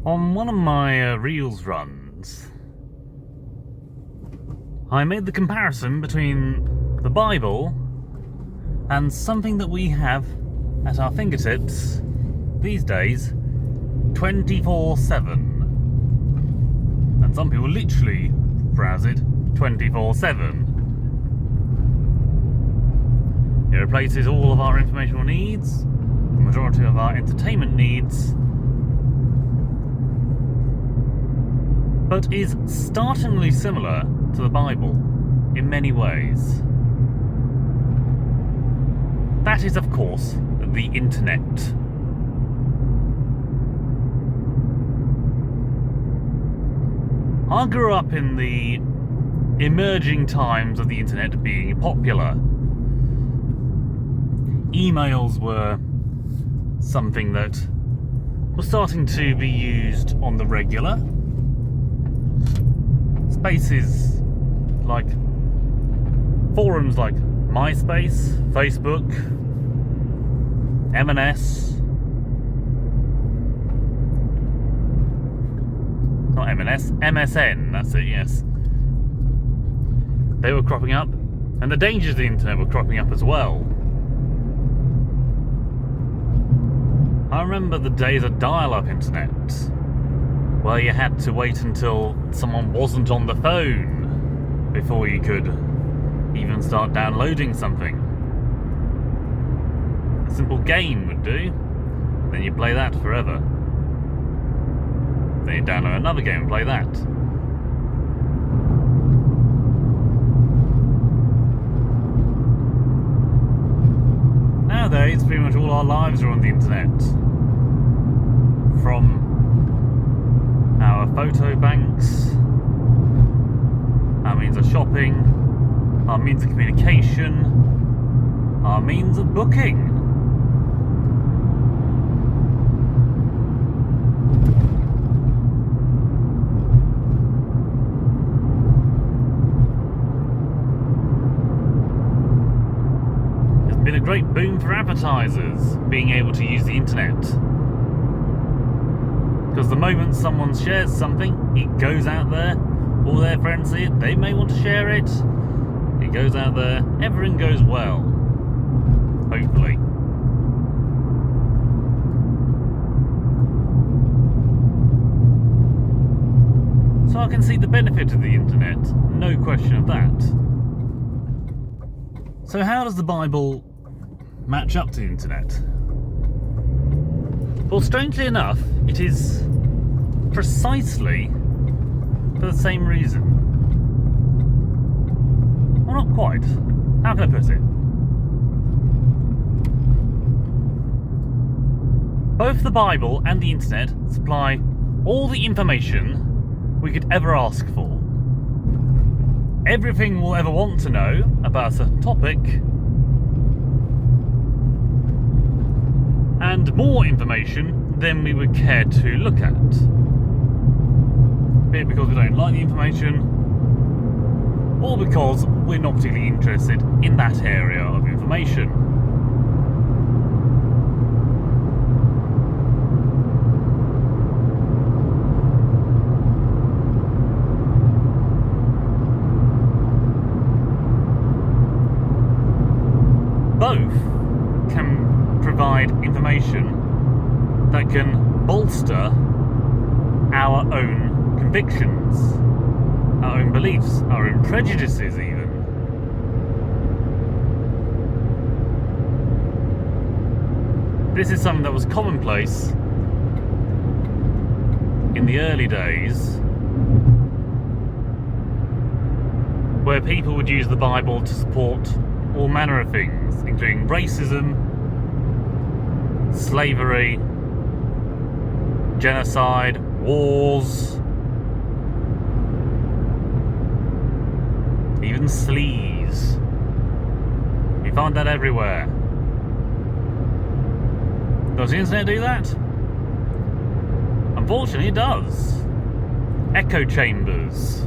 On one of my Reels runs, I made the comparison between the Bible and something that we have at our fingertips these days 24/7. And some people literally browse it 24/7. It replaces all of our informational needs, the majority of our entertainment needs, but is startlingly similar to the Bible in many ways. That is, of course, the internet. I grew up in the emerging times of the internet being popular. Emails were something that was starting to be used on the regular. Spaces like forums like MySpace, Facebook, M&S, not M&S, MSN, that's it, yes. They were cropping up, and the dangers of the internet were cropping up as well. I remember the days of dial-up internet, where you had to wait until someone wasn't on the phone before you could even start downloading something. A simple game would do, then you play that forever. Then you download another game and play that. Nowadays, pretty much all our lives are on the internet. From our photo banks, our means of shopping, our means of communication, our means of booking. It's been a great boom for advertisers being able to use the internet. Because the moment someone shares something, it goes out there, all their friends see it, they may want to share it, it goes out there, everything goes well. Hopefully. So I can see the benefit of the internet, no question of that. So how does the Bible match up to the internet? Well, strangely enough, it is precisely for the same reason. Well, not quite. How can I put it? Both the Bible and the internet supply all the information we could ever ask for. Everything we'll ever want to know about a certain topic, and more information than we would care to look at. Be it because we don't like the information, or because we're not particularly interested in that area of information. Both can provide information that can bolster our own convictions, our own beliefs, our own prejudices even. This is something that was commonplace in the early days, where people would use the Bible to support all manner of things, including racism, slavery, genocide, wars, even sleaze. You find that everywhere. Does the internet do that? Unfortunately, it does. Echo chambers.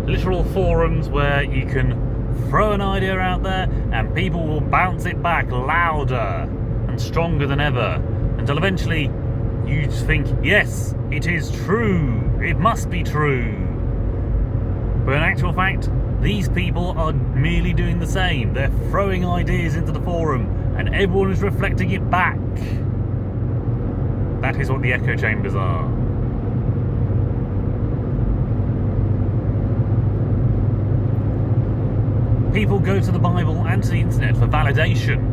Literal forums where you can throw an idea out there and people will bounce it back louder and stronger than ever until eventually you think, yes, it is true, it must be true. But in actual fact, these people are merely doing the same. They're throwing ideas into the forum, and everyone is reflecting it back. That is what the echo chambers are. People go to the Bible and to the internet for validation.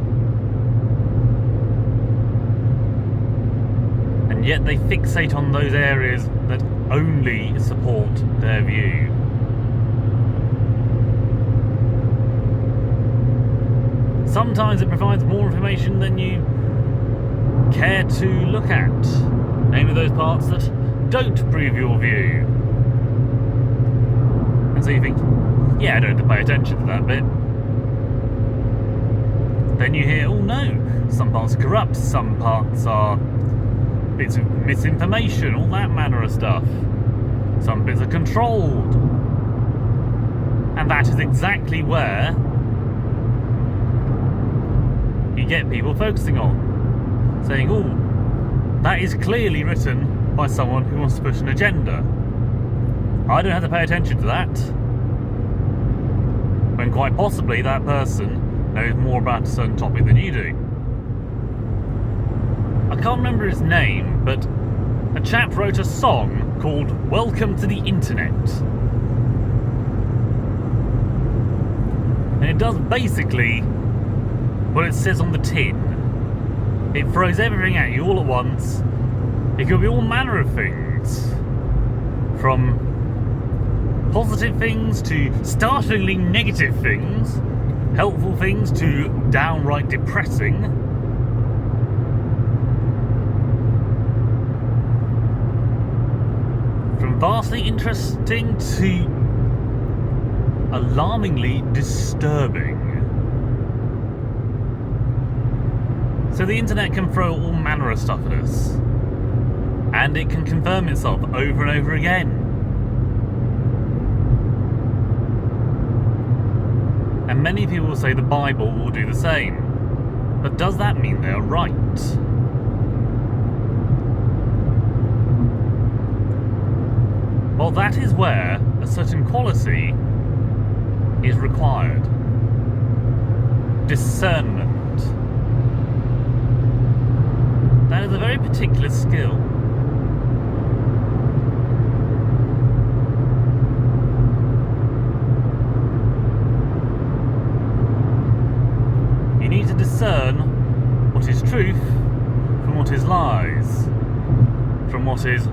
And yet they fixate on those areas that only support their view. Sometimes it provides more information than you care to look at, namely those parts that don't prove your view. And so you think, yeah, I don't have to pay attention to that bit. Then you hear, oh no, some parts are corrupt, some parts are bits of misinformation, all that manner of stuff. Some bits are controlled. And that is exactly where you get people focusing on, saying, oh, that is clearly written by someone who wants to push an agenda. I don't have to pay attention to that. When quite possibly that person knows more about a certain topic than you do. I can't remember his name, but a chap wrote a song called Welcome to the Internet. And it does basically what it says on the tin. It throws everything at you all at once. It could be all manner of things. From positive things to startlingly negative things, helpful things to downright depressing. From vastly interesting to alarmingly disturbing. So the internet can throw all manner of stuff at us, and it can confirm itself over and over again. And many people say the Bible will do the same. But does that mean they're right? Well, that is where a certain quality is required. Discernment. That is a very particular skill. You need to discern what is truth from what is lies, from what is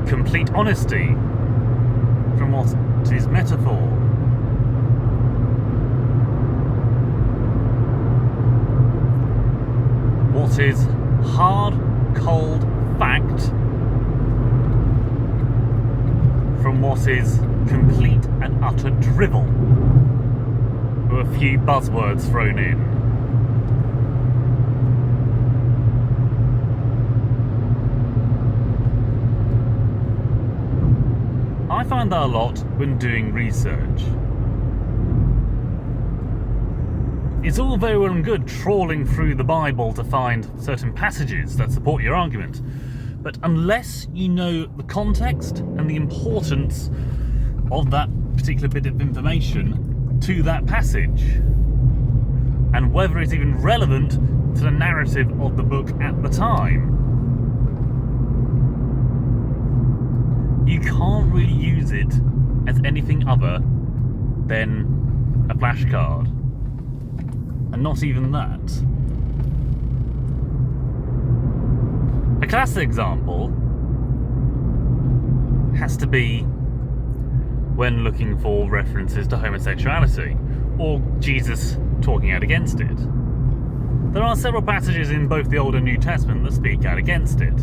complete honesty, from what is metaphor. What is hard, cold fact from what is complete and utter drivel, with a few buzzwords thrown in. I find that a lot when doing research. It's all very well and good trawling through the Bible to find certain passages that support your argument, but unless you know the context and the importance of that particular bit of information to that passage, and whether it's even relevant to the narrative of the book at the time, you can't really use it as anything other than a flashcard. And not even that. A classic example has to be when looking for references to homosexuality, or Jesus talking out against it. There are several passages in both the Old and New Testament that speak out against it.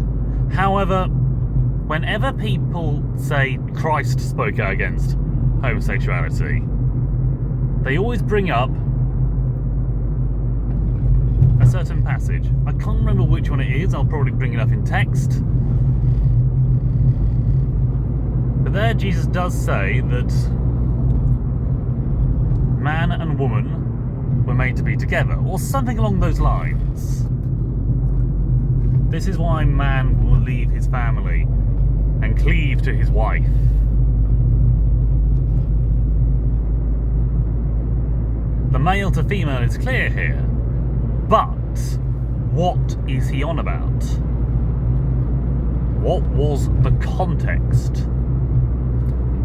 However, whenever people say Christ spoke out against homosexuality, they always bring up a certain passage. I can't remember which one it is, I'll probably bring it up in text. But there Jesus does say that man and woman were made to be together, or something along those lines. This is why man will leave his family and cleave to his wife. The male to female is clear here, but what is he on about? What was the context?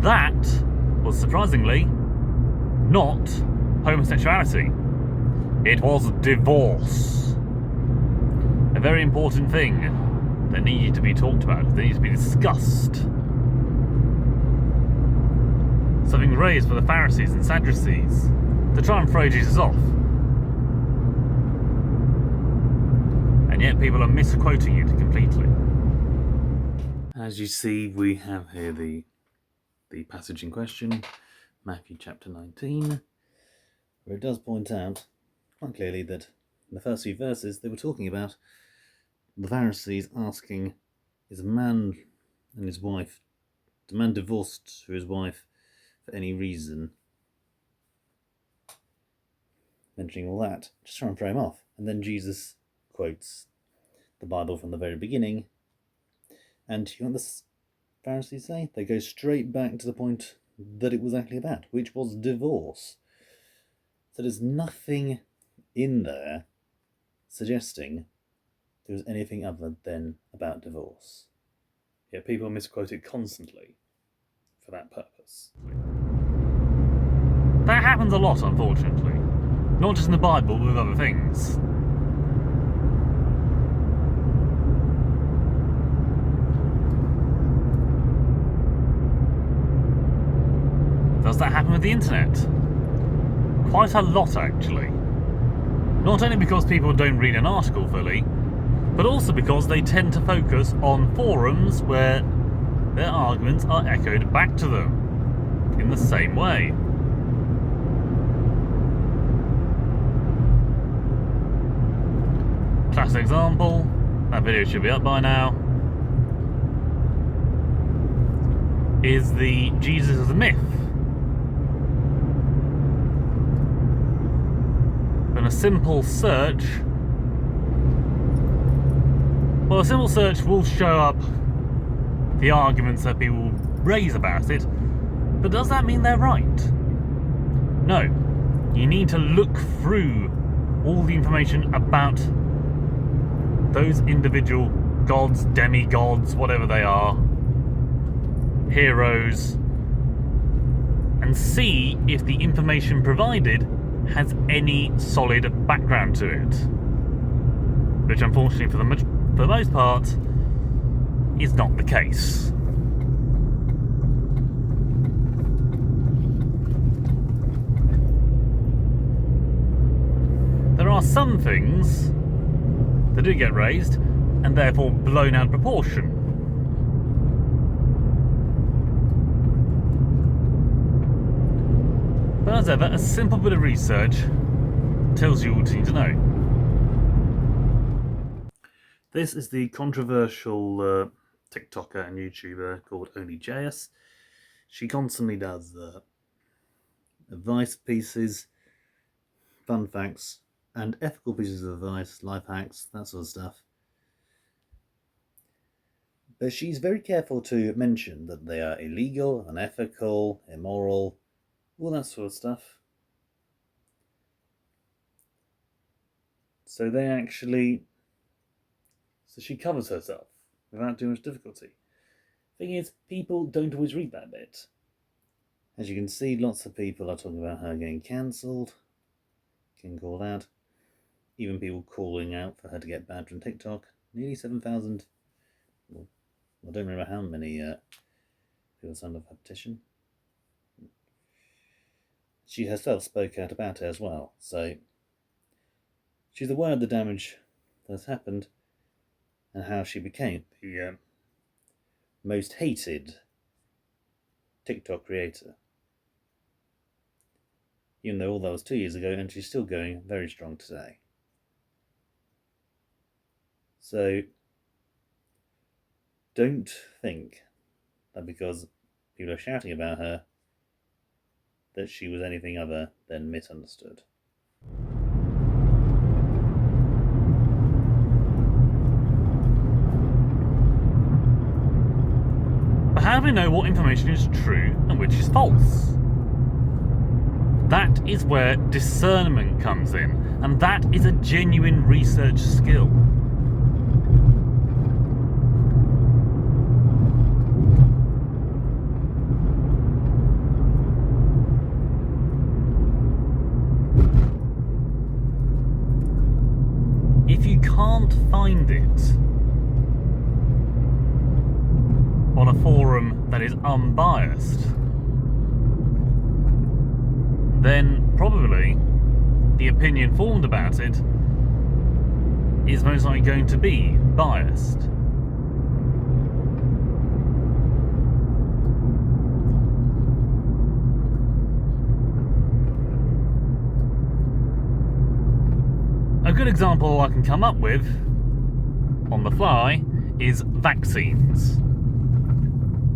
That was surprisingly not homosexuality. It was divorce. A very important thing that needed to be talked about, that needed to be discussed. Something raised by the Pharisees and Sadducees to try and throw Jesus off. And yet people are misquoting it completely. As you see, we have here the passage in question, Matthew chapter 19, where it does point out quite clearly that in the first few verses they were talking about the Pharisees asking, is a man and his wife, is a man divorced to his wife for any reason? Mentioning all that, just trying to throw him off. And then Jesus quotes the Bible from the very beginning. And you know what the Pharisees say? They go straight back to the point that it was actually about, which was divorce. So there's nothing in there suggesting there was anything other than about divorce. Yet people misquote it constantly for that purpose. That happens a lot, unfortunately. Not just in the Bible, but with other things. Does that happen with the internet? Quite a lot, actually. Not only because people don't read an article fully, but also because they tend to focus on forums where their arguments are echoed back to them in the same way. Classic example, that video should be up by now, is the Jesus is a myth. And a simple search, well, a simple search will show up the arguments that people raise about it, but does that mean they're right? No. You need to look through all the information about those individual gods, demigods, whatever they are, heroes, and see if the information provided has any solid background to it. Which unfortunately for the most part is not the case. There are some things that do get raised and therefore blown out of proportion. But as ever, a simple bit of research tells you all you need to know. This is the controversial TikToker and YouTuber called OnlyJS. She constantly does advice pieces, fun facts, and ethical pieces of advice, life hacks, that sort of stuff. But she's very careful to mention that they are illegal, unethical, immoral, all that sort of stuff. So she covers herself without too much difficulty. Thing is, people don't always read that bit. As you can see, lots of people are talking about her getting cancelled, getting called out. Even people calling out for her to get banned from TikTok. Nearly 7,000. Well, I don't remember how many people signed up for a petition. She herself spoke out about it as well, so she's aware of the damage that's happened and how she became the most hated TikTok creator. Even though all that was 2 years ago, and she's still going very strong today. So don't think that because people are shouting about her that she was anything other than misunderstood. do we know what information is true and which is false? That is where discernment comes in, and that is a genuine research skill. If you can't find it on a forum that is unbiased, then probably the opinion formed about it is most likely going to be biased. A good example I can come up with on the fly is vaccines.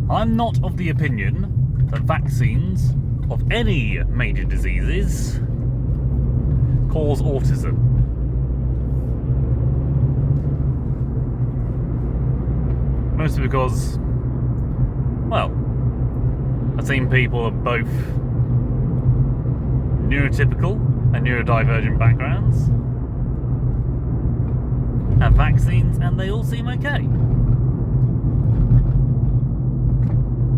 I'm not of the opinion that vaccines of any major diseases cause autism. Mostly because, well, I've seen people of both neurotypical and neurodivergent backgrounds have vaccines and they all seem okay.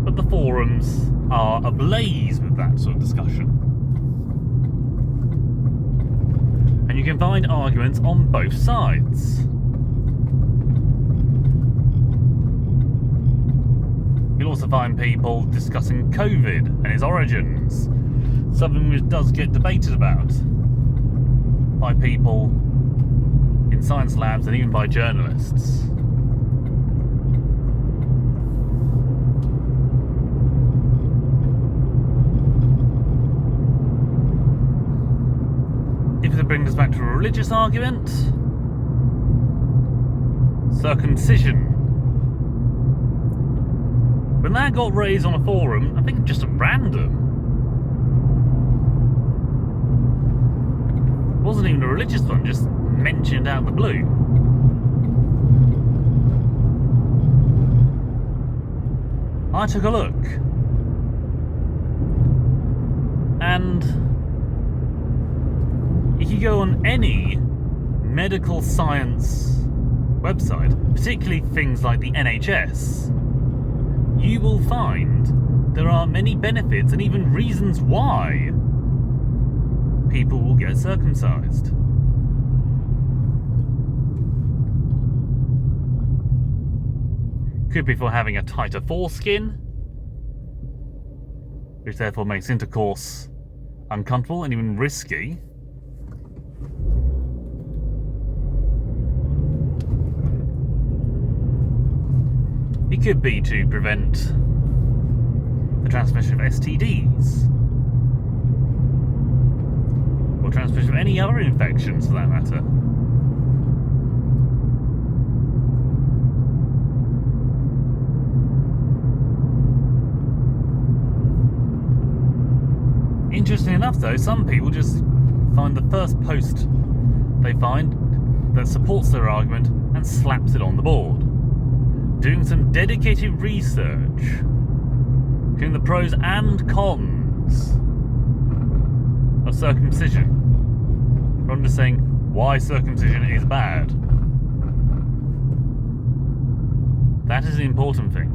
But the forums are ablaze with that sort of discussion. And you can find arguments on both sides. You'll also find people discussing COVID and its origins, something which does get debated about by people in science labs and even by journalists. If it brings us back to a religious argument, circumcision. When that got raised on a forum, I think just at random, it wasn't even a religious one, just mentioned out of the blue. I took a look, and if you go on any medical science website, particularly things like the NHS, you will find there are many benefits and even reasons why people will get circumcised. Could be for having a tighter foreskin, which therefore makes intercourse uncomfortable and even risky. It could be to prevent the transmission of STDs, or transmission of any other infections for that matter. Interesting enough though, some people just find the first post they find that supports their argument and slaps it on the board. Doing some dedicated research, looking at the pros and cons of circumcision, rather than saying why circumcision is bad. That is the important thing.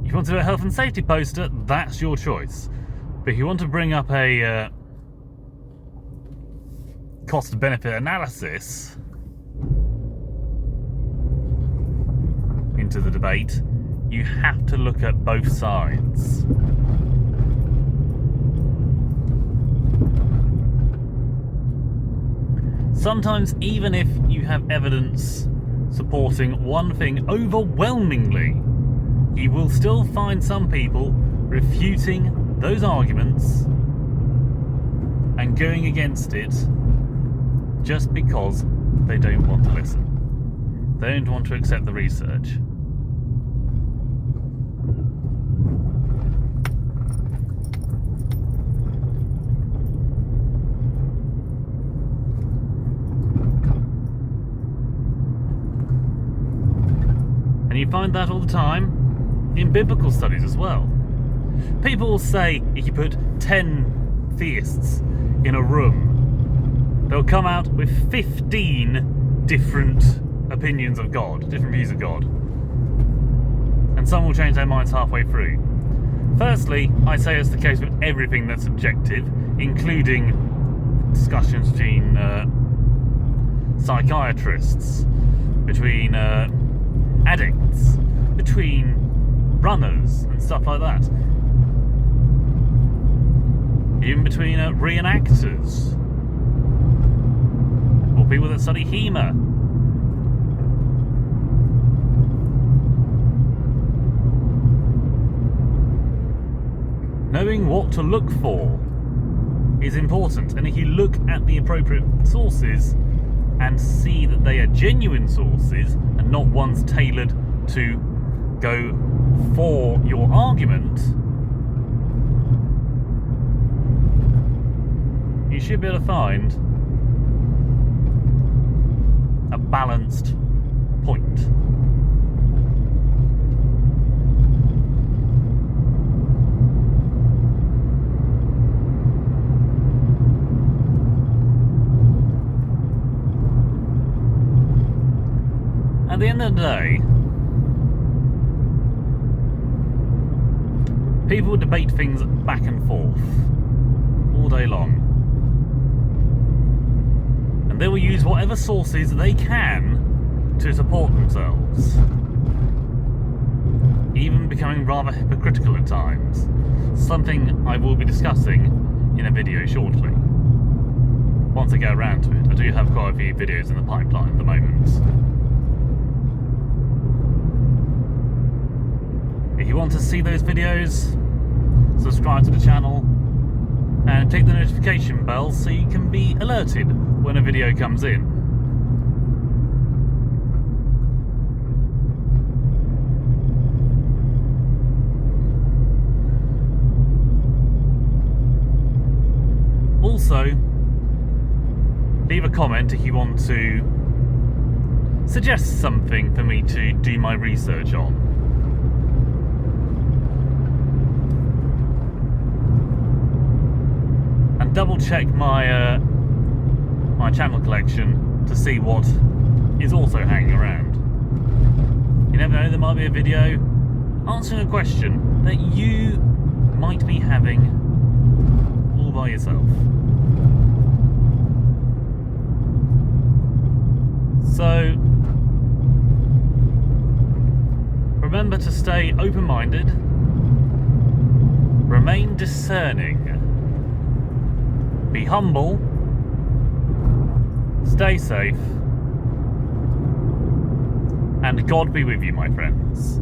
If you want to do a health and safety poster, that's your choice. But if you want to bring up a cost-benefit analysis into the debate, you have to look at both sides. Sometimes, even if you have evidence supporting one thing overwhelmingly, you will still find some people refuting those arguments and going against it just because they don't want to listen. They don't want to accept the research. And you find that all the time. in biblical studies as well. People will say if you put 10 theists in a room, they'll come out with 15 different opinions of God, different views of God. And some will change their minds halfway through. Firstly, I say it's the case with everything that's subjective, including discussions between psychiatrists, between addicts, between runners and stuff like that. Even between reenactors or people that study HEMA. Knowing what to look for is important, and if you look at the appropriate sources and see that they are genuine sources and not ones tailored to go for your argument, you should be able to find a balanced point. At the end of the day, people debate things back and forth all day long, and they will use whatever sources they can to support themselves, even becoming rather hypocritical at times, something I will be discussing in a video shortly. Once I get around to it, I do have quite a few videos in the pipeline at the moment. If you want to see those videos, subscribe to the channel and click the notification bell so you can be alerted when a video comes in. Also, leave a comment if you want to suggest something for me to do my research on. And double check my my channel collection to see what is also hanging around. You never know, there might be a video answering a question that you might be having all by yourself. So remember to stay open-minded, remain discerning, be humble, stay safe, and God be with you, my friends.